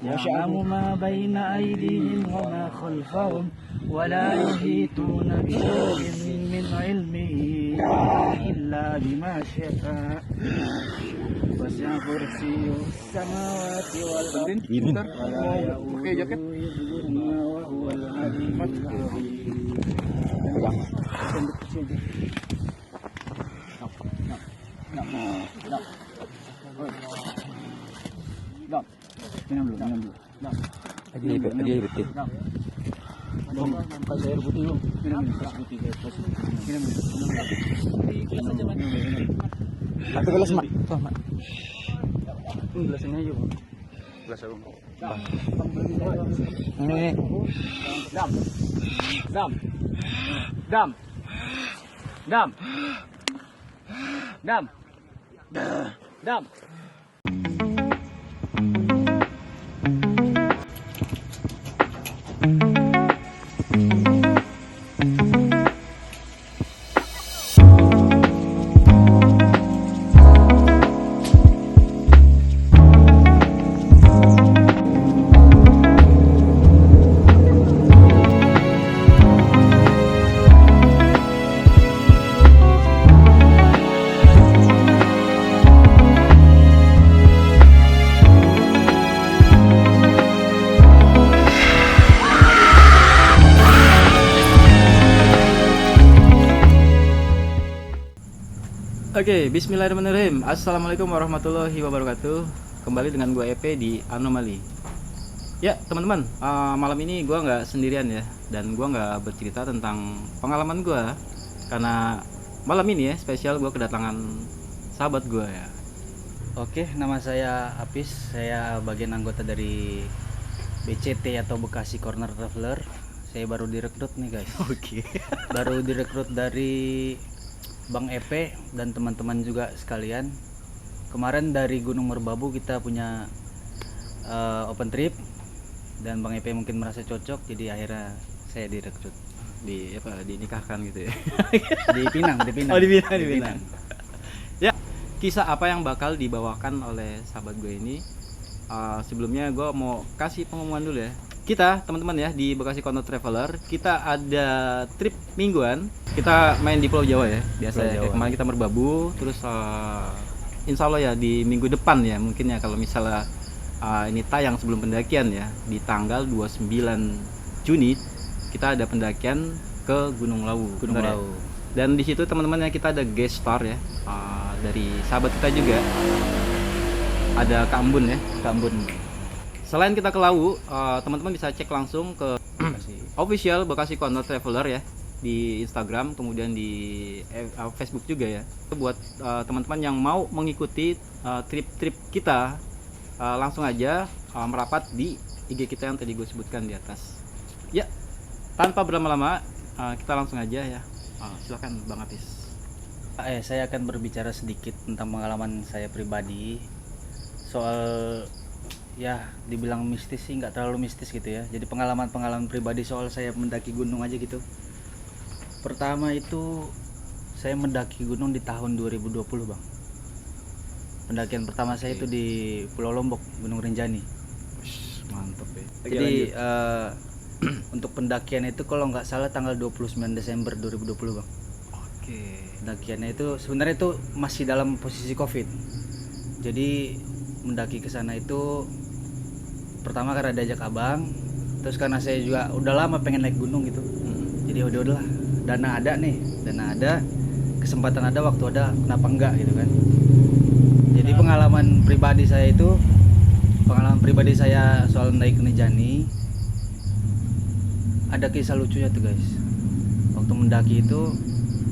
يعلم ما بين أيديهم وما خلفهم ولا يحيطون بشيء من علمه إلا بما شاء وسع كرسيه السماوات والأرض ولا يؤوده حفظهما وهو العلي العظيم. Minum dulu. Dia betul. Kasih air putih dulu. Minum putih. Satu gelas mak. Tuh mak. Gelas ini aja. Gelas aku. Ini. Dam. Oke, bismillahirrahmanirrahim. Assalamualaikum warahmatullahi wabarakatuh. Kembali dengan gue EP di Anomali. Ya teman-teman, malam ini gue nggak sendirian ya, dan gue nggak bercerita tentang pengalaman gue, karena malam ini ya spesial, gue kedatangan sahabat gue ya. Oke, nama saya Apis. Saya bagian anggota dari BCT atau Bekasi Corner Traveler. Saya baru direkrut nih guys. Oke. Baru direkrut dari Bang EP dan teman-teman juga sekalian. Kemarin dari Gunung Merbabu kita punya open trip, dan Bang EP mungkin merasa cocok, jadi akhirnya saya direkrut. Dinikahkan gitu ya. Di Pinang. Oh, di Pinang. Ya, kisah apa yang bakal dibawakan oleh sahabat gue ini? Sebelumnya gue mau kasih pengumuman dulu ya. Kita teman-teman ya di Bekasi Corner Traveler, kita ada trip mingguan. Kita main di Pulau Jawa ya, biasa ya. Kayak kemarin kita Merbabu, terus insya Allah ya di minggu depan ya, mungkin ya kalau misalnya ini tayang sebelum pendakian ya, di tanggal 29 Juni kita ada pendakian ke Gunung Lawu. Lawu. Ya. Dan di situ teman-teman ya kita ada guest star ya, dari sahabat kita juga, ada Kak Ambun ya. Kak Ambun. Selain kita ke Lawu, teman-teman bisa cek langsung ke official Bekasi Corner Traveler ya, di Instagram, kemudian di Facebook juga ya. Buat teman-teman yang mau mengikuti trip-trip kita, langsung aja merapat di IG kita yang tadi gue sebutkan di atas. Ya, tanpa berlama-lama, kita langsung aja ya. Silakan Bang Apis. Saya akan berbicara sedikit tentang pengalaman saya pribadi soal, ya dibilang mistis sih nggak terlalu mistis gitu ya. Jadi pengalaman pribadi soal saya mendaki gunung aja gitu. Pertama itu saya mendaki gunung di tahun 2020 bang. Pendakian pertama saya itu di Pulau Lombok, Gunung Rinjani. Mantap ya. Jadi untuk pendakian itu kalau nggak salah tanggal 29 Desember 2020 bang. Oke. Pendakiannya itu sebenarnya itu masih dalam posisi COVID. Jadi mendaki ke sana itu pertama karena diajak abang, terus karena saya juga udah lama pengen naik gunung gitu. Jadi udahlah, dana ada, kesempatan ada, waktu ada, kenapa enggak gitu kan. Jadi pengalaman pribadi saya soal naik Rinjani, ada kisah lucunya tuh guys. Waktu mendaki itu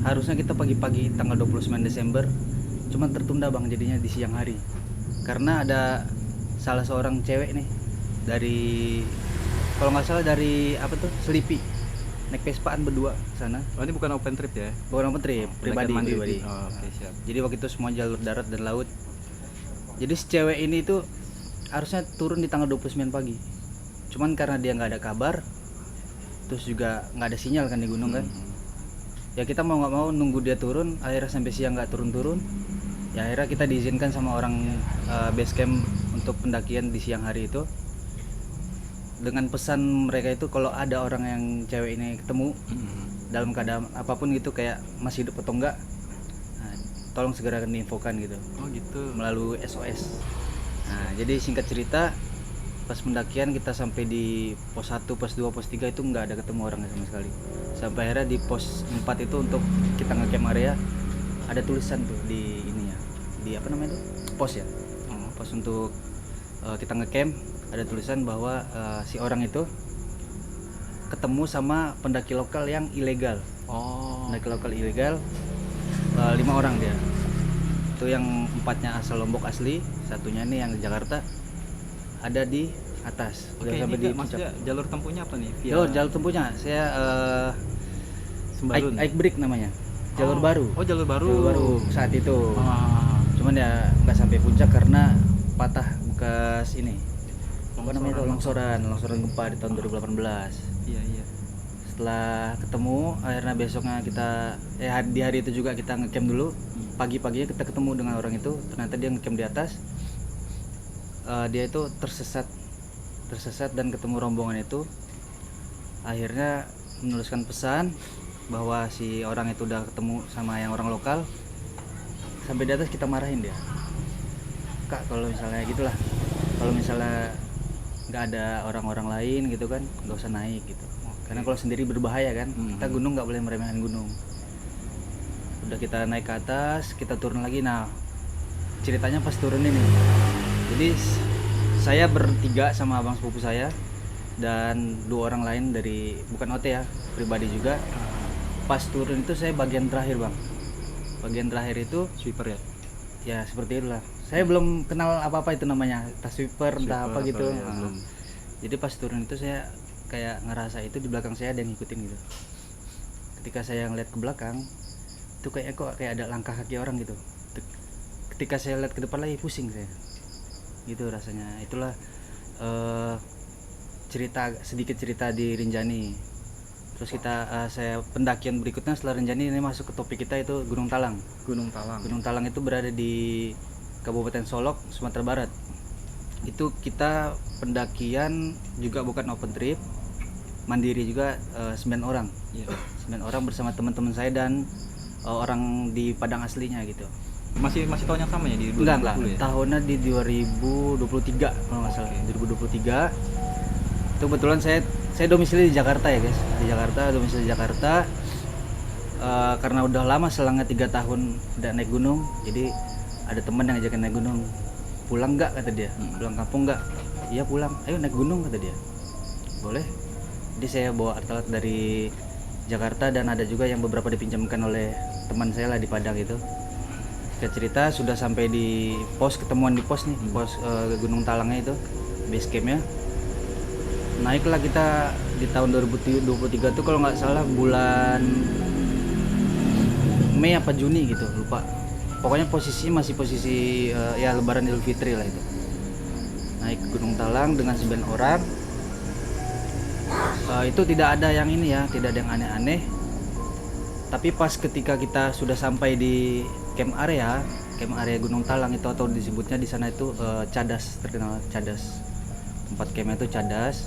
harusnya kita pagi-pagi tanggal 29 Desember, cuman tertunda bang, jadinya di siang hari. Karena ada salah seorang cewek nih dari, kalau nggak salah dari apa tuh, Selipi, naik Vespaan berdua sana. Oh, ini bukan open trip ya? Bukan open trip, pribadi. Oh, oke, siap. Jadi waktu itu semua jalur darat dan laut. Jadi si cewek ini tuh harusnya turun di tanggal 29 pagi. Cuman karena dia nggak ada kabar, terus juga nggak ada sinyal kan di gunung kan. Ya kita mau nggak mau nunggu dia turun, akhirnya sampai siang nggak turun-turun. Ya akhirnya kita diizinkan sama orang base camp untuk pendakian di siang hari itu, dengan pesan mereka itu kalau ada orang yang cewek ini ketemu dalam keadaan apapun gitu, kayak masih hidup atau enggak, nah, tolong segera diinfokan gitu Oh gitu. melalui SOS. Nah jadi singkat cerita, pas pendakian kita sampai di pos 1, pos 2, pos 3 itu nggak ada ketemu orangnya sama sekali. Sampai akhirnya di pos 4 itu untuk kita ngecamp area, ada tulisan tuh di ini ya, di apa namanya tuh, pos ya, pos untuk kita ngecamp, ada tulisan bahwa si orang itu ketemu sama pendaki lokal yang ilegal. Oh. Pendaki lokal ilegal 5 orang dia. Itu yang 4-nya asal Lombok asli, satunya nih yang di Jakarta, ada di atas. Oke, Udah sampai ini di maksudnya jalur tempuhnya apa nih? Via jalur tempuhnya saya Sembalun. Ike Break namanya, jalur Oh. baru. Oh, jalur baru. Jalur baru saat itu. Ah, Cuman ya nggak sampai puncak karena patah bekas ini. Apa namanya tuh, longsoran gempa di tahun 2018. iya iya. Setelah ketemu, akhirnya besoknya kita di hari itu juga kita ngecamp dulu. Pagi-paginya kita ketemu dengan orang itu, ternyata dia ngecamp di atas. Dia itu tersesat dan ketemu rombongan itu. Akhirnya menuliskan pesan bahwa si orang itu udah ketemu sama yang orang lokal. Sampai di atas kita marahin dia, Kak, kalau misalnya gitulah, kalau misalnya nggak ada orang-orang lain gitu kan, nggak usah naik gitu. Karena kalau sendiri berbahaya kan. Kita gunung nggak boleh meremehkan gunung. Udah kita naik ke atas, kita turun lagi. Nah ceritanya pas turun ini, jadi saya bertiga sama abang sepupu saya dan 2 orang lain dari bukan OT ya, pribadi juga. Pas turun itu saya bagian terakhir bang. Bagian terakhir itu Sweeper ya. ya seperti itulah. Saya belum kenal apa-apa itu namanya, entah sweeper, entah apa gitu. ya, belum. Jadi pas turun itu saya kayak ngerasa itu di belakang saya ada yang ngikutin gitu. Ketika saya ngeliat ke belakang, itu kayak ada langkah kaki orang gitu. Ketika saya lihat ke depan lagi, pusing saya. Gitu rasanya. Itulah sedikit cerita di Rinjani. Terus saya pendakian berikutnya setelah Rinjani ini masuk ke topik kita, itu Gunung Talang. Gunung Talang. Gunung Talang itu berada di Kabupaten Solok, Sumatera Barat. Itu kita pendakian juga bukan open trip, mandiri juga, 9 orang. Iya. 9 orang bersama teman-teman saya dan orang di Padang aslinya gitu. Masih tahun yang sama ya di 2020 Enggak, ya? tahunnya di 2023 kalau nggak salah. 2023 itu kebetulan saya domisili di Jakarta ya guys, domisili di Jakarta. Karena udah lama selangnya 3 tahun tidak naik gunung, jadi ada teman yang ngajakin naik gunung. Pulang nggak kata dia, pulang kampung nggak? Iya pulang, ayo naik gunung kata dia. Boleh. Jadi saya bawa alat dari Jakarta dan ada juga yang beberapa dipinjamkan oleh teman saya lah di Padang itu. Kita cerita sudah sampai di pos, ketemuan di pos nih, pos Gunung Talangnya itu, base campnya. Naiklah kita di tahun 2023 tuh kalau nggak salah bulan Mei apa Juni gitu, lupa. Pokoknya posisinya masih posisi ya Lebaran Idul Fitri lah itu. Naik ke Gunung Talang dengan 9 orang. Itu tidak ada yang ini ya, tidak ada yang aneh-aneh. Tapi pas ketika kita sudah sampai di camp area Gunung Talang itu, atau disebutnya di sana itu Cadas, terkenal Cadas. Tempat campnya itu Cadas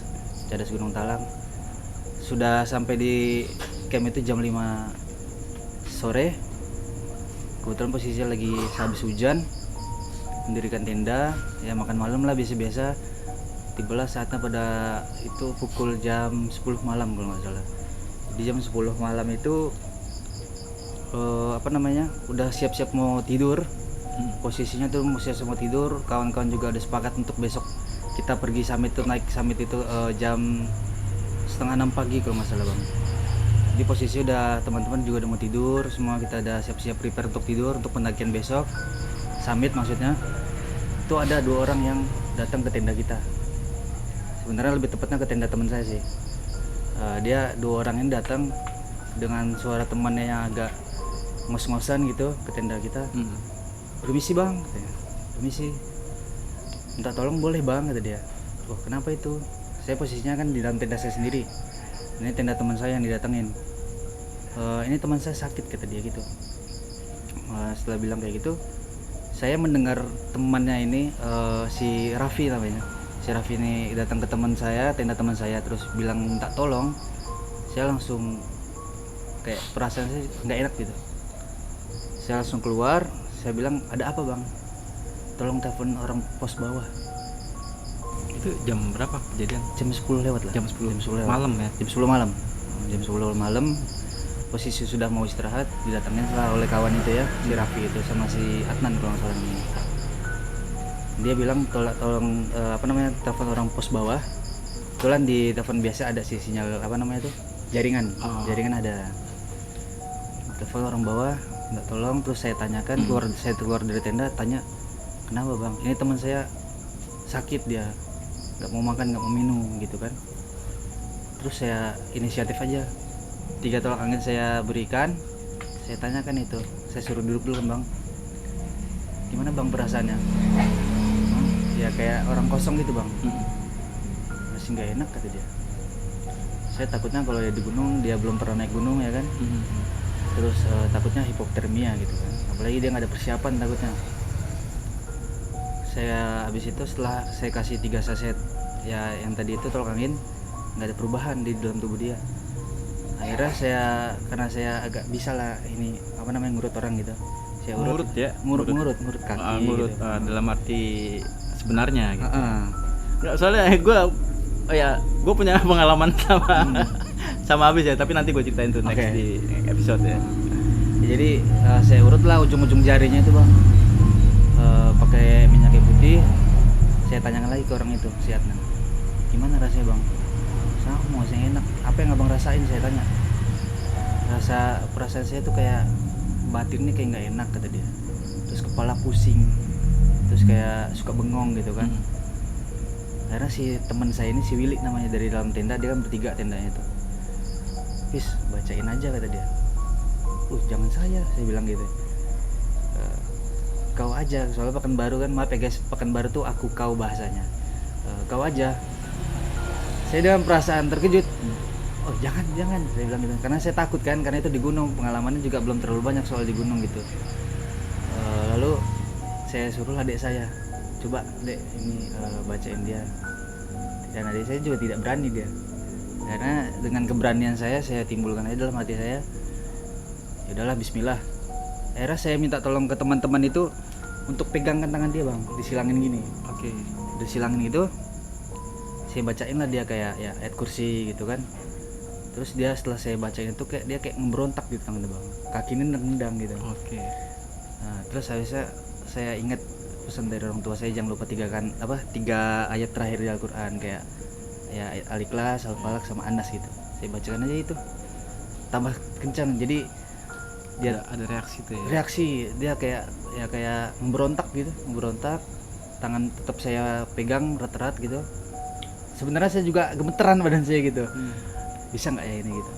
Gunung Talang. Sudah sampai di camp itu jam 5 sore. Kebetulan posisinya lagi habis hujan. Mendirikan tenda, ya makan malam lah biasa-biasa. Tibalah saatnya pada itu pukul jam 10 malam kalau nggak salah. Di jam 10 malam itu udah siap-siap mau tidur. Posisinya tuh siap-siap mau tidur. Kawan-kawan juga udah sepakat untuk besok kita pergi summit itu, naik summit itu jam 5:30 pagi kalau nggak salah bang. Di posisi udah teman-teman juga udah mau tidur, semua kita udah siap-siap prepare untuk tidur untuk pendakian besok, summit maksudnya. Itu ada 2 orang yang datang ke tenda kita. Sebenarnya lebih tepatnya ke tenda teman saya sih. Dia 2 orang ini datang dengan suara temannya yang agak ngos-ngosan gitu ke tenda kita. Permisi bang, katanya. Permisi. Minta tolong boleh bang, kata dia. Wah kenapa itu? Saya posisinya kan di dalam tenda saya sendiri. Ini tenda teman saya yang didatengin. Ini teman saya sakit, kata dia gitu. Setelah bilang kayak gitu, saya mendengar temannya ini, si Raffi namanya. Si Raffi ini datang ke teman saya, tenda teman saya, terus bilang minta tolong. Saya langsung kayak perasaan saya nggak enak gitu. Saya langsung keluar, saya bilang, ada apa bang? Tolong telepon orang pos bawah. Itu jam berapa kejadian? Jam 10 lewat lah. Jam 10 lewat. malam ya? Jam 10 malam. Jam 10 malam, posisi sudah mau istirahat, didatangin lah oleh kawan itu ya, si Raffi itu sama si Adnan kalau nggak salah ini. Dia bilang tolong telepon orang pos bawah. Kebetulan di telepon biasa ada sih sinyal jaringan. Jaringan ada. Telepon orang bawah, nggak tolong, terus saya tanyakan, saya keluar dari tenda, tanya, kenapa bang? Ini teman saya sakit, dia nggak mau makan, nggak mau minum gitu kan. Terus saya inisiatif aja, 3 tolak angin saya berikan, saya tanyakan itu, saya suruh duduk dulu kan bang, gimana bang perasaannya? Ya kayak orang kosong gitu bang, masih nggak enak kata dia. Saya takutnya kalau dia di gunung, dia belum pernah naik gunung ya kan, terus takutnya hipotermia gitu kan, apalagi dia nggak ada persiapan takutnya. Saya habis itu setelah saya kasih 3 saset ya yang tadi itu tolak angin, nggak ada perubahan di dalam tubuh dia. Akhirnya karena saya agak bisa lah ini ngurut orang gitu, saya urut ngurut kaki ngurut gitu. Dalam arti sebenarnya gitu. Nggak, soalnya gue punya pengalaman sama Abis ya, tapi nanti gue ceritain tuh next di episode ya. Jadi saya urut lah ujung-ujung jarinya itu bang, pakai minyak kayu putih. Saya tanyakan lagi ke orang itu, si Adnan, gimana rasanya bang? Sama saya enak. Apa yang abang rasain? Saya tanya. Perasaan saya tuh kayak batin nih kayak nggak enak kata dia. Terus kepala pusing, terus kayak suka bengong gitu kan. Karena si teman saya ini, si Willy namanya, dari dalam tenda, dia kan bertiga tendanya itu. Pis, bacain aja kata dia. Jangan saya bilang gitu. Kau aja, soalnya Pekanbaru kan, maaf ya guys, Pekanbaru tuh aku kau bahasanya. Kau aja. Saya dengan perasaan terkejut. Jangan, saya bilang gitu. Karena saya takut kan, karena itu di gunung, pengalamannya juga belum terlalu banyak soal di gunung gitu. Lalu saya suruh adik saya, coba dek ini bacain dia. Dan adik saya juga tidak berani dia. Karena dengan keberanian saya timbulkan aja dalam hati saya. Ya udahlah, bismillah. Akhirnya saya minta tolong ke teman-teman itu untuk pegangkan tangan dia bang, disilangin gini. Disilangin gitu. Saya bacain lah dia kayak ya ayat kursi gitu kan. Terus dia setelah saya bacain itu dia kayak memberontak gitu tangan bang, kaki ini nendang gitu. Nah, terus saya ingat pesan dari orang tua saya, jangan lupa 3 ayat terakhir di Al-Quran, kayak ya Al-Ikhlas, Al-Falaq sama An-Nas gitu. Saya bacakan aja itu, tambah kencang. Jadi dia ada reaksi tuh ya. Reaksi dia kayak memberontak gitu, tangan tetap saya pegang erat-erat gitu. Sebenarnya saya juga gemeteran badan saya gitu. Bisa nggak ya ini gitu.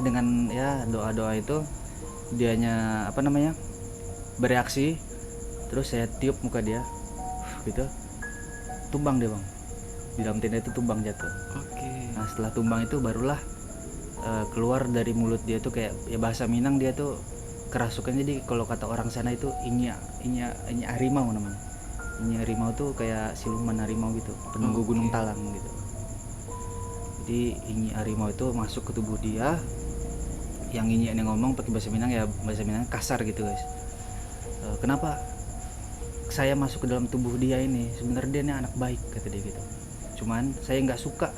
Dengan ya doa-doa itu dianya bereaksi. Terus saya tiup muka dia gitu, tumbang dia bang, di dalam tenda itu tumbang jatuh. Nah setelah tumbang itu barulah keluar dari mulut dia tuh kayak ya bahasa Minang, dia tuh kerasukan. Jadi kalau kata orang sana itu inya harimau namanya. Inya harimau tuh kayak siluman harimau gitu, penunggu gunung Talang gitu. Jadi inyi harimau itu masuk ke tubuh dia. Yang inyi yang ngomong pakai bahasa Minang, ya bahasa Minang kasar gitu guys. Kenapa saya masuk ke dalam tubuh dia ini? Sebenarnya dia ini anak baik kata dia gitu. Cuman saya nggak suka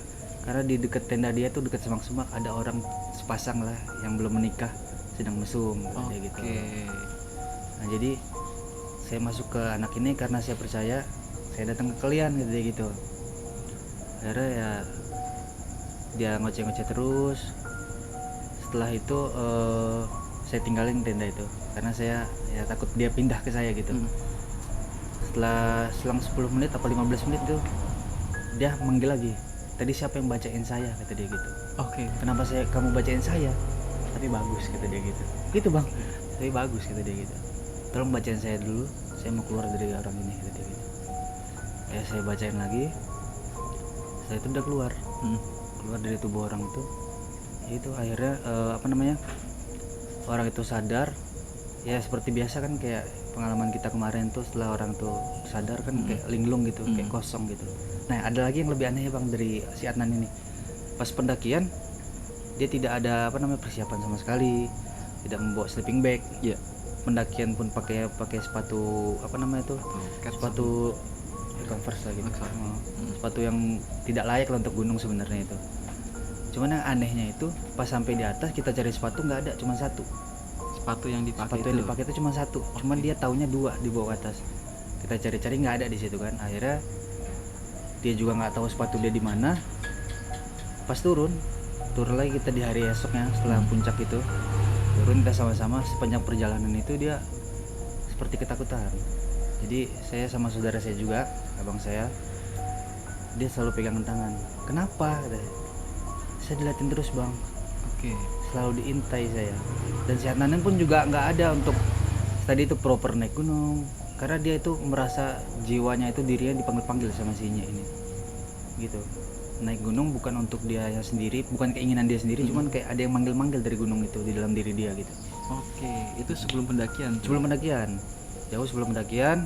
karena di dekat tenda dia tuh, dekat semak-semak, ada orang sepasang lah yang belum menikah sedang mesum kayak gitu. Nah jadi saya masuk ke anak ini karena saya percaya, saya datang ke kalian gitu. Akhirnya ya dia ngoceh-ngoceh terus. Setelah itu saya tinggalin tenda itu karena saya ya takut dia pindah ke saya gitu. Setelah selang 10 menit atau 15 menit tuh dia manggil lagi, tadi siapa yang bacain saya kata dia gitu. Kenapa kamu bacain saya? Tapi bagus kata dia gitu bang, tapi bagus kata dia gitu. Tolong bacain saya dulu, saya mau keluar dari orang ini kata dia gitu. Ya saya bacain lagi. Setelah itu udah keluar dari tubuh orang itu. Itu akhirnya orang itu sadar. Ya seperti biasa kan, kayak pengalaman kita kemarin tuh setelah orang tuh sadar kan kayak linglung gitu, kayak kosong gitu. Nah ada lagi yang lebih aneh ya bang dari si Adnan ini. Pas pendakian dia tidak ada persiapan sama sekali, tidak membawa sleeping bag. Iya. Pendakian pun pakai sepatu sepatu Converse lah gitu. Sepatu yang tidak layak lah untuk gunung sebenarnya itu. Cuman yang anehnya itu pas sampai di atas kita cari sepatu nggak ada, cuma satu. Sepatu yang dipakai Itu cuma satu. Cuman dia taunya 2 di bawah atas. Kita cari-cari nggak ada di situ kan. Akhirnya dia juga nggak tahu sepatu dia di mana. Pas turun lagi kita di hari esoknya setelah puncak itu. Turun kita sama-sama, sepanjang perjalanan itu dia seperti ketakutan. Jadi saya sama saudara saya juga, abang saya, dia selalu pegangan tangan. Kenapa? Saya dilihatin terus bang. Oke. Selalu diintai saya. Dan si Adnan pun juga nggak ada untuk tadi itu proper naik gunung, karena dia itu merasa jiwanya itu dirinya dipanggil-panggil sama si Inye ini gitu. Naik gunung bukan untuk dia sendiri, bukan keinginan dia sendiri, cuman kayak ada yang manggil-manggil dari gunung itu di dalam diri dia gitu. Oke, itu sebelum pendakian. Jauh sebelum pendakian,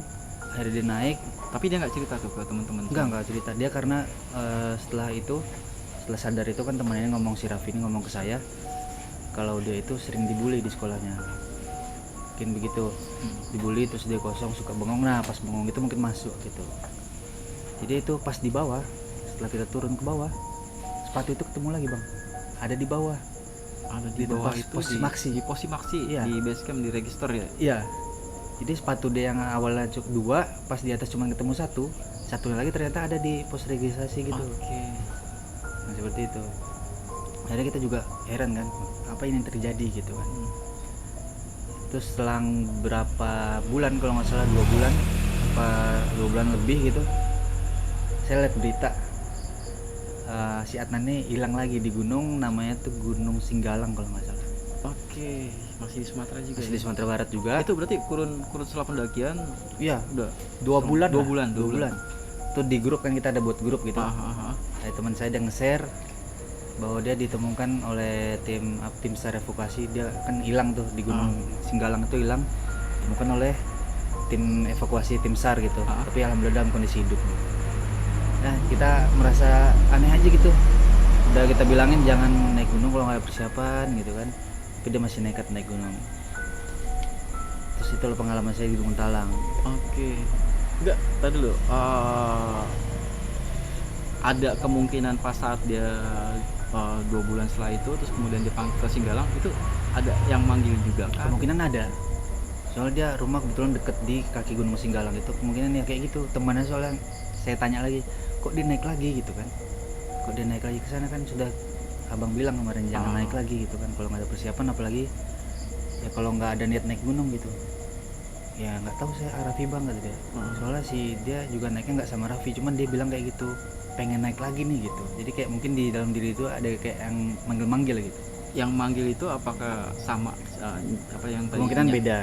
akhirnya dia naik. Tapi dia nggak cerita tuh ke teman-teman. Enggak cerita dia, karena setelah sadar itu kan temannya ngomong, si Raffi ini ngomong ke saya kalau dia itu sering dibully di sekolahnya, mungkin begitu. Dibully terus dia kosong, suka bengong. Nah pas bengong itu mungkin masuk gitu. Jadi itu pas di bawah, setelah kita turun ke bawah, sepatu itu ketemu lagi bang, ada di bawah. Ada di bawah itu pos maksi. Di pos maksi, iya. Di base camp, di register ya. Iya. Jadi sepatu dia yang awalnya cuma 2, pas di atas cuma ketemu satunya lagi ternyata ada di pos registrasi gitu. Oke. Nah seperti itu. Akhirnya kita juga heran kan, apa ini yang terjadi gitu kan. Terus selang berapa bulan, kalau nggak salah 2 bulan apa 2 bulan lebih gitu, saya lihat berita si Adnan ini hilang lagi di gunung, namanya tuh Gunung Singgalang kalau nggak salah. Oke, masih di Sumatera juga. Masih di Sumatera Barat juga. Itu berarti kurun setelah pendakian. Iya, udah 2 bulan. 2 bulan. Tuh di grup kan kita ada buat grup gitu. Ada teman saya yang nge-share bahwa dia ditemukan oleh tim SAR evakuasi. Dia kan hilang tuh di Gunung Singgalang itu, hilang ditemukan oleh tim evakuasi, tim SAR gitu. Tapi alhamdulillah dalam kondisi hidup. Nah kita merasa aneh aja gitu. Udah kita bilangin jangan naik gunung kalau nggak ada persiapan gitu kan, tapi dia masih nekat naik gunung. Terus itu loh pengalaman saya di Gunung Talang. Oke. Enggak, tadi dulu. Ada kemungkinan pas saat dia 2 bulan setelah itu, terus kemudian dia panggil ke Singgalang, itu ada yang manggil juga kan? Kemungkinan ada. Soalnya dia rumah kebetulan deket di kaki Gunung Singgalang itu, kemungkinan ya kayak gitu. Temannya soalnya saya tanya lagi, kok dia naik lagi gitu kan? Kok dia naik lagi ke sana, kan sudah abang bilang kemarin jangan naik lagi gitu kan, kalau nggak ada persiapan, apalagi ya kalau nggak ada niat naik gunung gitu. Ya nggak tahu saya Raffi banget dia. Soalnya si dia juga naiknya nggak sama Raffi, cuman dia bilang kayak gitu, pengen naik lagi nih gitu. Jadi kayak mungkin di dalam diri itu ada kayak yang manggil-manggil gitu. Yang manggil itu apakah sama apa yang tadi? Kemungkinan beda.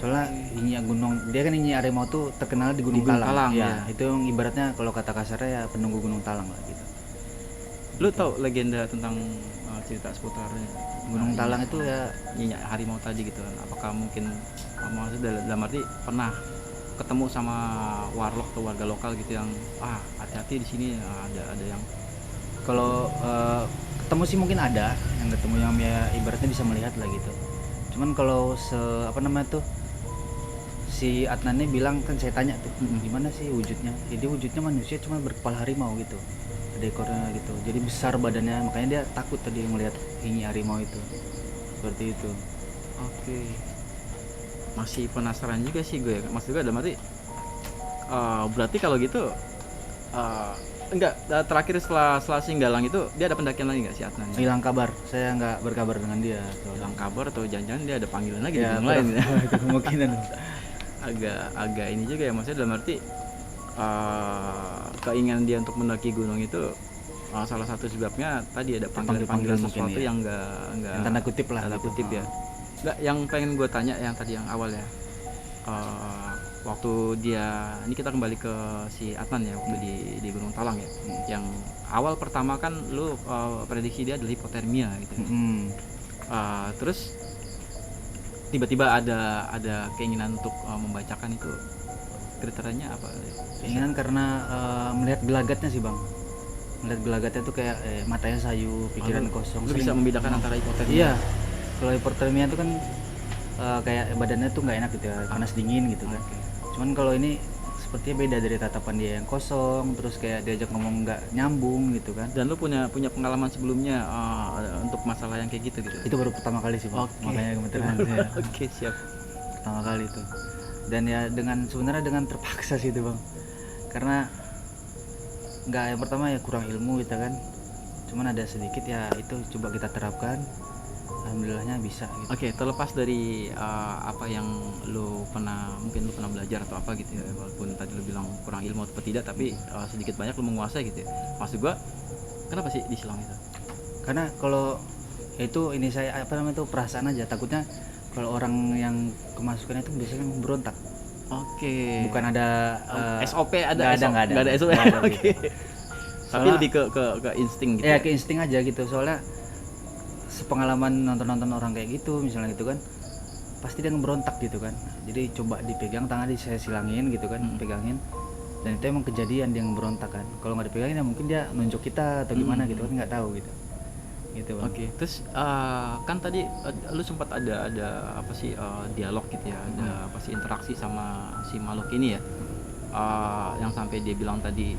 Soalnya Inye gunung, dia kan Inye Harimau tuh terkenal di Gunung Talang. Ya, itu yang ibaratnya kalau kata kasarnya ya penunggu Gunung Talang lah gitu. Lu tahu legenda tentang cerita seputarnya Gunung Talang itu ya Inye Harimau tadi gitu kan? Apakah mungkin maksudnya dalam arti pernah ketemu sama warlock atau warga lokal gitu yang hati-hati di sini, ada yang kalau ketemu sih mungkin ada yang ketemu yang ya ibaratnya bisa melihat lah gitu. Cuman kalau si Adnan ini bilang, kan saya tanya tuh gimana sih wujudnya, jadi wujudnya manusia cuma berkepala harimau gitu, ada ekornya gitu, jadi besar badannya, makanya dia takut tadi melihat Inye Harimau itu seperti itu. Oke. Masih penasaran juga sih gue ya, maksud gue dalam arti berarti kalau gitu terakhir setelah Singgalang itu dia ada pendakian lagi nggak si Adnan? Hilang kabar, saya nggak berkabar dengan dia. Hilang kabar atau jangan-jangan dia ada panggilan lagi ya, di gunung lain ya? Itu kemungkinan. agak ini juga ya, maksudnya dalam arti keinginan dia untuk mendaki gunung itu salah satu sebabnya tadi ada panggilan sesuatu ya? yang nggak tanda kutip lah, tanda gitu. kutip ya. Nggak, yang pengen gue tanya yang tadi yang awal ya, waktu dia, ini kita kembali ke si Adnan ya, waktu di Gunung Talang ya, yang awal pertama kan lu prediksi dia adalah hipotermia gitu. Terus tiba-tiba ada keinginan untuk membacakan itu, kriterianya apa? Keinginan karena melihat gelagatnya sih bang, melihat gelagatnya tuh kayak matanya sayu, pikiran kosong. Lu bisa Sering- membedakan antara hipotermia? Iya, kalau hipotermia itu kan kayak badannya tuh nggak enak gitu ya, panas dingin gitu kan. Oke. Cuman kalau ini sepertinya beda dari tatapan dia yang kosong, terus kayak diajak ngomong nggak nyambung gitu kan. Dan lu punya pengalaman sebelumnya untuk masalah yang kayak gitu gitu? Itu baru pertama kali sih bang, Oke. makanya gemeteran saya Oke, siap. pertama kali itu. Dan ya sebenarnya dengan terpaksa sih itu bang, karena nggak, yang pertama ya kurang ilmu kita kan, cuman ada sedikit ya itu coba kita terapkan, alhamdulillahnya bisa gitu. Oke, terlepas dari apa yang mungkin lu pernah belajar atau apa gitu ya, walaupun tadi lu bilang kurang ilmu atau tidak, tapi sedikit banyak lu menguasai gitu ya. Maksud gua, kenapa sih disilang itu? Karena kalau itu ini saya apa namanya itu perasaan aja, takutnya kalau orang yang kemasukan itu biasanya berontak. Oke. Bukan ada SOP ada? nggak ada, Nggak ada SOP. nggak ada Oke. gitu. Tapi Soalnya- lebih ke insting gitu. Ya ke insting aja gitu, soalnya sepengalaman nonton orang kayak gitu misalnya gitu kan, pasti dia ngeberontak gitu kan. Jadi coba dipegang tangan, saya silangin gitu kan, pegangin, dan itu emang kejadian dia ngeberontak kan. Kalau nggak dipegangin ya mungkin dia nunjuk kita atau gimana gitu kan, nggak tahu gitu bang. Oke, terus kan tadi lu sempat ada apa sih dialog gitu ya, ada apa sih interaksi sama si makhluk ini ya, yang sampai dia bilang tadi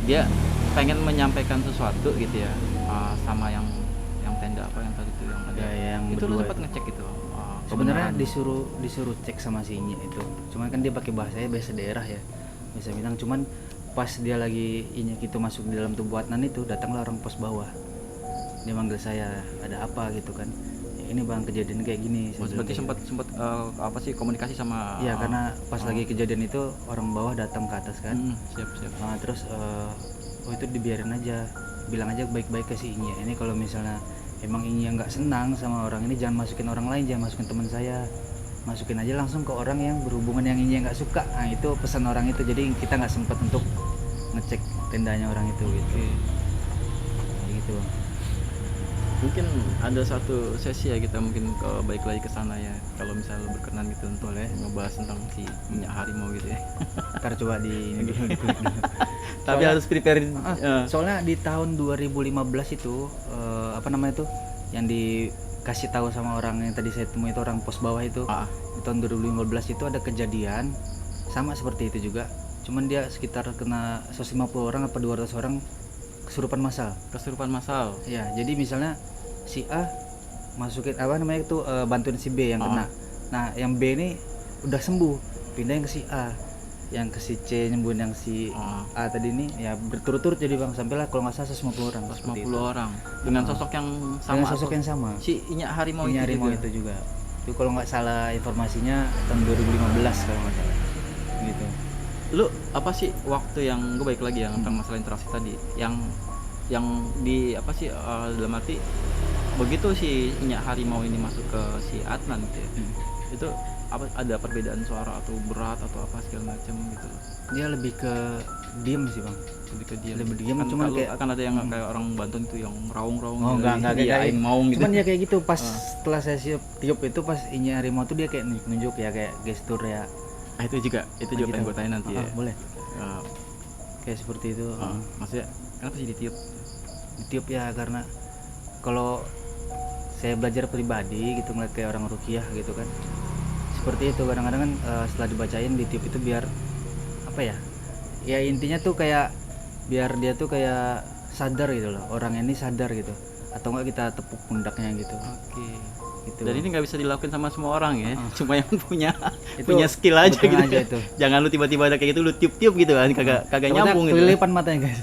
dia pengen menyampaikan sesuatu gitu ya, sama yang tenda apa yang tadi tuh yang ada, Ya, yang itu lu berdua sempat itu. ngecek gitu. Sebenarnya kebenaran. disuruh cek sama si Inya itu, cuman kan dia pakai bahasanya bahasa daerah ya, bahasa Minang. Cuman pas dia lagi Inya gitu masuk di dalam tubuh Adnan itu, datanglah orang pos bawah, dia manggil saya, ada apa gitu kan. Ya, ini bang kejadian kayak gini. Saya bilang Berarti kayak sempat apa sih komunikasi sama? gitu. Iya, karena pas lagi kejadian itu orang bawah datang ke atas kan. siap. Nah, terus oh itu dibiarin aja, bilang aja baik-baik ke si Inya. Ini kalau misalnya emang Inya nggak senang sama orang ini, jangan masukin orang lain, jangan masukin teman saya, masukin aja langsung ke orang yang berhubungan yang Inya nggak suka. Nah itu pesan orang itu, jadi kita nggak sempat untuk ngecek tendanya orang itu gitu. Kayak gitu bang. Mungkin ada satu sesi ya kita mungkin balik lagi ke sana ya, kalau misalnya lu berkenan gitu untuk ngebahas tentang si minyak harimau gitu ya. Ntar coba ini dulu dikulik dulu. Tapi harus prepare. Soalnya di tahun 2015 itu apa namanya tuh yang dikasih tahu sama orang yang tadi saya temui itu, orang pos bawah itu, di tahun 2015 itu ada kejadian sama seperti itu juga, cuman dia sekitar kena 150 orang apa 200 orang kesurupan massal. Kesurupan massal. Ya, jadi misalnya si A masukin apa namanya itu bantuin si B yang kena. Nah, yang B ini udah sembuh, pindahin ke si A. Yang ke si C nyembuhin yang si A tadi ini ya berturut-turut jadi bang, sampailah kalau nggak salah 150 orang. 150 orang dengan sosok yang sama. Dengan sosok yang sama. Si Inyak Harimau Inyak Harimau juga. itu juga. Itu kalau nggak salah informasinya tahun 2015 kalau nggak salah. Gitu. Lu apa sih waktu yang gue balik lagi yang tentang masalah interaksi tadi, yang di apa sih dalam arti begitu si Inyak Harimau ini masuk ke si Adnan gitu ya, itu apa ada perbedaan suara atau berat atau apa segala macam gitu? Dia lebih ke diem sih bang. Lebih ke dia. Lebih diem, Kan cuman kalau kayak akan ada yang kayak orang Banten itu yang raung-raung. oh gitu, enggak dia kayak aing maung gitu. Cuman ya kayak gitu pas setelah saya tiup itu, pas Inyak Harimau tuh dia kayak nunjuk ya, kayak gestur ya. itu juga gitu. pengen gue tanya nanti ya. Boleh. Kayak seperti itu. Maksudnya kenapa sih ditiup? Ditiup ya karena kalau saya belajar pribadi gitu, ngeliat kayak orang ruqyah gitu kan, seperti itu kadang-kadang kan setelah dibacain ditiup itu biar apa ya, ya intinya tuh kayak biar dia tuh kayak sadar gitu loh, orang ini sadar gitu, atau enggak kita tepuk pundaknya gitu. Oke. Gitu. Dan ini nggak bisa dilakukan sama semua orang ya, cuma yang punya Itu punya skill aja kebetulan gitu. aja itu. Jangan lu tiba-tiba ada kayak gitu lu tiup-tiup gitu kan, kagak Takutnya nyambung gitu. kelilipan matanya guys.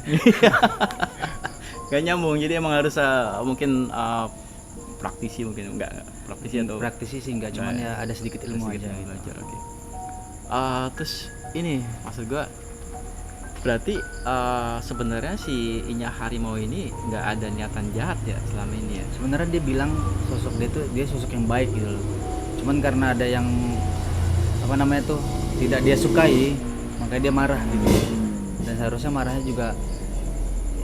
Gak nyambung, jadi emang harus mungkin praktisi mungkin enggak praktisi atau Praktisi sih enggak, cuman ya ada sedikit ilmu sedikit aja yang gitu. belajar. Oke. Terus ini maksud gua berarti sebenarnya si Inyak Harimau ini nggak ada niatan jahat ya selama ini ya? Sebenarnya dia bilang sosok dia sosok yang baik gitu loh, cuman karena ada yang apa namanya tuh tidak dia sukai, makanya dia marah gitu. Dan seharusnya marahnya juga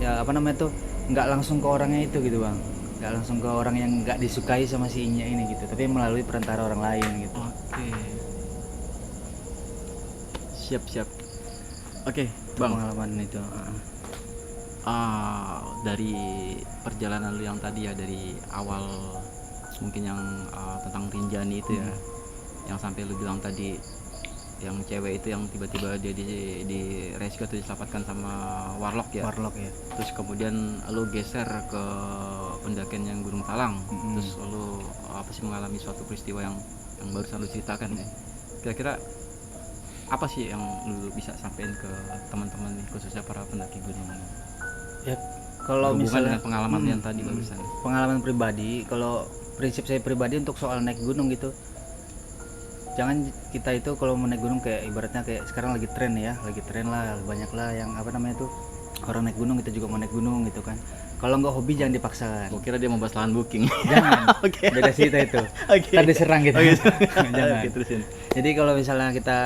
ya apa namanya tuh nggak langsung ke orangnya itu gitu bang, nggak langsung ke orang yang nggak disukai sama si Inya ini gitu, tapi melalui perantara orang lain gitu. Oke. Siap. Oke, Bang. Pengalaman itu. Dari perjalanan lu yang tadi ya, dari awal mungkin yang tentang Rinjani itu ya, yang sampai lu bilang tadi yang cewek itu yang tiba-tiba dia di rescue atau diselamatkan sama Warlock ya. Warlock ya. Terus kemudian lu geser ke pendakian yang Gunung Talang. Terus lu apa sih mengalami suatu peristiwa yang barusan lu ceritakan ya. Kira-kira apa sih yang lu bisa sampaikan ke teman-teman nih, khususnya para pendaki gunung? Ya kalau Hubungan misalnya dengan pengalaman yang tadi barusan. Pengalaman pribadi, kalau prinsip saya pribadi untuk soal naik gunung gitu, jangan kita itu kalau mau naik gunung kayak ibaratnya kayak sekarang lagi tren lah, banyak lah yang apa namanya tuh orang naik gunung, kita juga mau naik gunung gitu kan. Kalau nggak hobi jangan dipaksakan. Gua kira dia mau bahas lahan booking. Jangan. Oke. Beda cerita itu. Oke. Tadi serang gitu. Jangan. Oke, terusin. Jadi kalau misalnya kita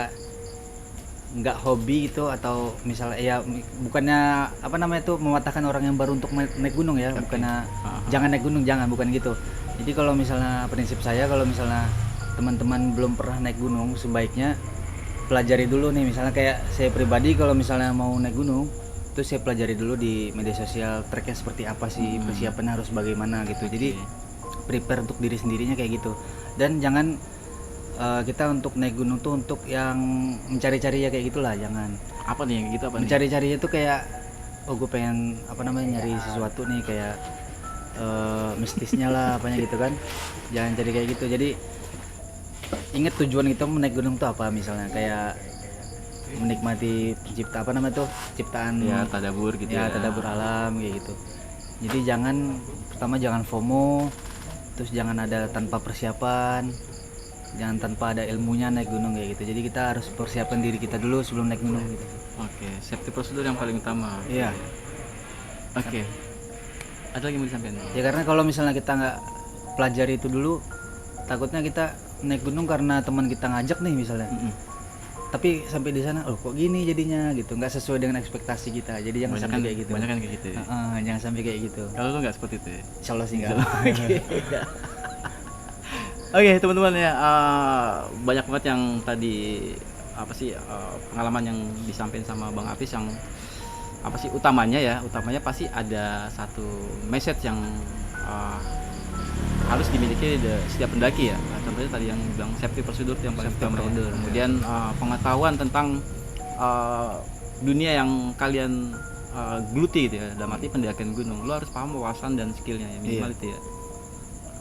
nggak hobi gitu, atau misalnya ya bukannya apa namanya tuh mematahkan orang yang baru untuk naik gunung ya, bukannya jangan naik gunung, jangan, bukan gitu. Jadi kalau misalnya prinsip saya, kalau misalnya teman-teman belum pernah naik gunung, sebaiknya pelajari dulu nih. Misalnya kayak saya pribadi, kalau misalnya mau naik gunung itu saya pelajari dulu di media sosial, treknya seperti apa sih, persiapannya harus bagaimana gitu. Jadi prepare untuk diri sendirinya kayak gitu. Dan jangan kita untuk naik gunung tuh untuk yang mencari-cari ya kayak gitulah, jangan. Apa nih yang gitu, apa nih? Mencari-cari itu kayak gue pengen apa namanya nyari sesuatu nih kayak mistisnya lah apanya gitu kan. Jangan jadi kayak gitu. Jadi ingat tujuan kita menaik gunung tuh apa, misalnya kayak menikmati pencipta apa namanya tuh, ciptaan Ya, tadabur gitu ya. tadabur alam kayak gitu. Jadi pertama jangan FOMO, terus jangan ada tanpa persiapan, jangan tanpa ada ilmunya naik gunung kayak gitu. Jadi kita harus persiapkan diri kita dulu sebelum naik gunung gitu. Oke, safety prosedur yang paling utama. Iya. Oke. Ada lagi mau disampaikan? Ya karena kalau misalnya kita nggak pelajari itu dulu, takutnya kita naik gunung karena teman kita ngajak nih misalnya. Tapi sampai di sana, kok gini jadinya gitu, nggak sesuai dengan ekspektasi kita. Jadi jangan sampai kayak gitu. Banyak kan kayak gitu ya. Jangan sampai kayak gitu. Kalau lu nggak seperti itu ya? Insya Allah sih nggak. Oke, teman-teman ya, banyak banget yang tadi apa sih pengalaman yang disampaikan sama Bang Apis, yang apa sih utamanya pasti ada satu message yang harus dimiliki setiap pendaki ya. Contohnya tadi yang bilang safety prosedur yang paling utama. Kemudian pengetahuan tentang dunia yang kalian geluti gitu ya, dalam arti pendakian gunung. Lo harus paham wawasan dan skillnya ya, minimal itu ya.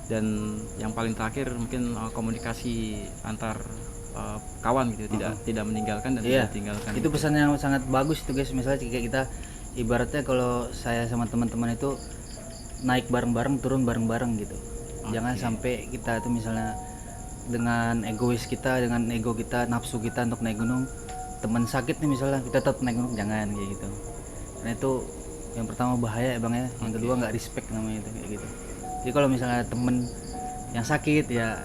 Dan yang paling terakhir mungkin komunikasi antar kawan gitu, tidak meninggalkan dan tidak tinggalkan. Itu pesan yang sangat bagus itu guys. Misalnya kayak kita ibaratnya kalau saya sama teman-teman itu naik bareng-bareng, turun bareng-bareng gitu. Jangan sampai kita itu misalnya dengan egois kita, dengan ego kita, nafsu kita untuk naik gunung, teman sakit nih misalnya, kita tetap naik gunung, jangan kayak gitu. Karena itu yang pertama bahaya ya Bang ya, yang kedua nggak respect namanya itu kayak gitu. Jadi kalau misalnya temen yang sakit ya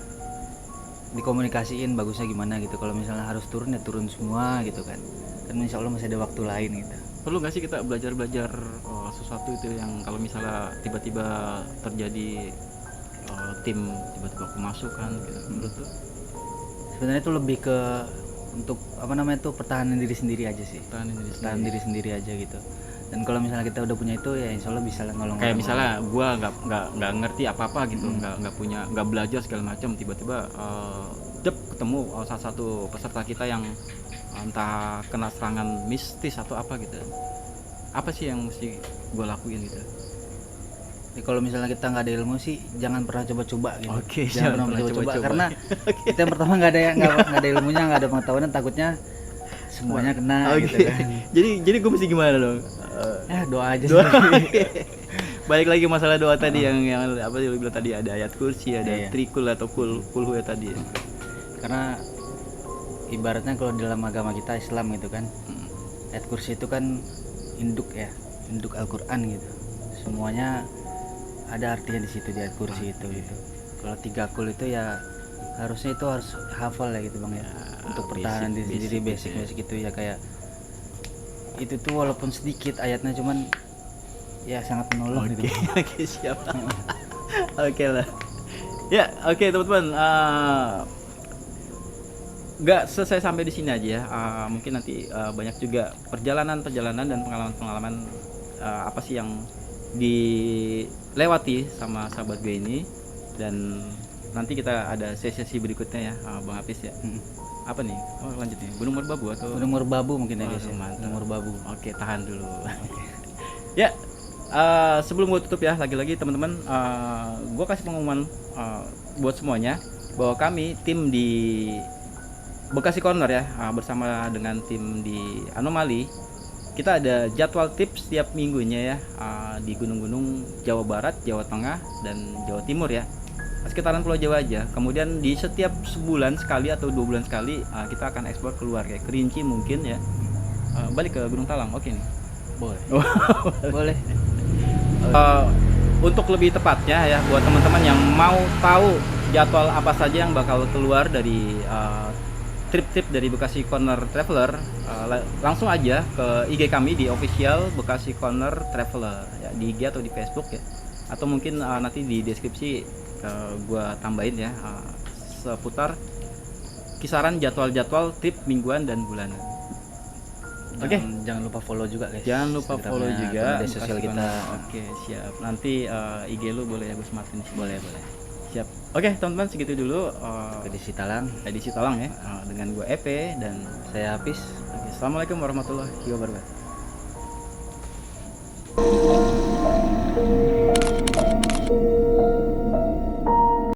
dikomunikasiin bagusnya gimana gitu. Kalau misalnya harus turun ya turun semua gitu kan. Kan insya Allah masih ada waktu lain gitu. Perlu nggak sih kita belajar sesuatu itu yang kalau misalnya tiba-tiba terjadi tim tiba-tiba kemasukan gitu, menurut tuh? Sebenarnya itu lebih ke untuk apa namanya tuh pertahanan diri sendiri aja sih. Pertahanan diri sendiri aja gitu. Dan kalau misalnya kita udah punya itu ya insya Allah bisa nolong. Kayak misalnya gue nggak ngerti apa gitu, nggak belajar segala macam, tiba-tiba ketemu salah satu peserta kita yang entah kena serangan mistis atau apa gitu. Apa sih yang mesti gue lakuin gitu? Jadi kalau misalnya kita nggak ada ilmu sih jangan pernah coba-coba gitu. Oke, jangan pernah coba-coba karena kita yang pertama nggak ada ilmunya, nggak ada pengetahuan, takutnya semuanya kena gitu kan. Jadi gue mesti gimana dong? Doa aja doa. sih. Balik lagi masalah doa tadi yang apa sih lu bilang tadi, ada ayat kursi, ada trikul atau kulhu ya tadi. Karena ibaratnya kalau dalam agama kita Islam gitu kan, ayat kursi itu kan induk Al-Qur'an gitu. Semuanya ada artinya di situ, di ayat kursi itu gitu. Kalau 3 kul itu ya harusnya itu harus hafal ya gitu Bang ya. Untuk pertahanan diri sendiri, basic itu ya, kayak itu tuh walaupun sedikit ayatnya cuman ya sangat menolong gitu. Oke, siap. Oke lah. Ya, oke teman-teman. Nggak selesai sampai di sini aja ya. Mungkin nanti banyak juga perjalanan-perjalanan dan pengalaman-pengalaman apa sih yang dilewati sama sahabat gue ini, dan nanti kita ada sesi berikutnya ya, Bang Hafiz ya. Apa nih? Oh, lanjut nih. Gunung Merbabu atau Gunung Merbabu mungkin ya guys. Waduh, mantap. Gunung Merbabu. Oke, tahan dulu. Ya, sebelum gue tutup ya, lagi-lagi teman-teman, gue kasih pengumuman buat semuanya bahwa kami tim di Bekasi Corner ya, bersama dengan tim di Anomali, kita ada jadwal tips setiap minggunya ya, di gunung-gunung Jawa Barat, Jawa Tengah, dan Jawa Timur ya, sekitaran Pulau Jawa aja. Kemudian di setiap sebulan sekali atau 2 bulan sekali kita akan eksplor keluar kayak Kerinci mungkin ya, balik ke Gunung Talang. Oke nih. Boleh. Boleh. Untuk lebih tepatnya ya, buat teman-teman yang mau tahu jadwal apa saja yang bakal keluar dari trip-trip dari Bekasi Corner Traveler, langsung aja ke IG kami di official Bekasi Corner Traveler ya, di IG atau di Facebook ya, atau mungkin nanti di deskripsi gua tambahin ya, seputar kisaran jadwal-jadwal trip mingguan dan bulanan. Oke. Jangan lupa follow juga guys. Jangan lupa follow Instagramnya, juga media sosial Bekasi kita. Corner. Oke, siap. Nanti IG lu boleh ya gue sematin. Boleh, boleh. Siap. Oke, teman-teman, segitu dulu Edisi Talang. edisi Talang ya, dengan gue Epe dan Saya Hafiz. oke, assalamualaikum warahmatullahi wabarakatuh.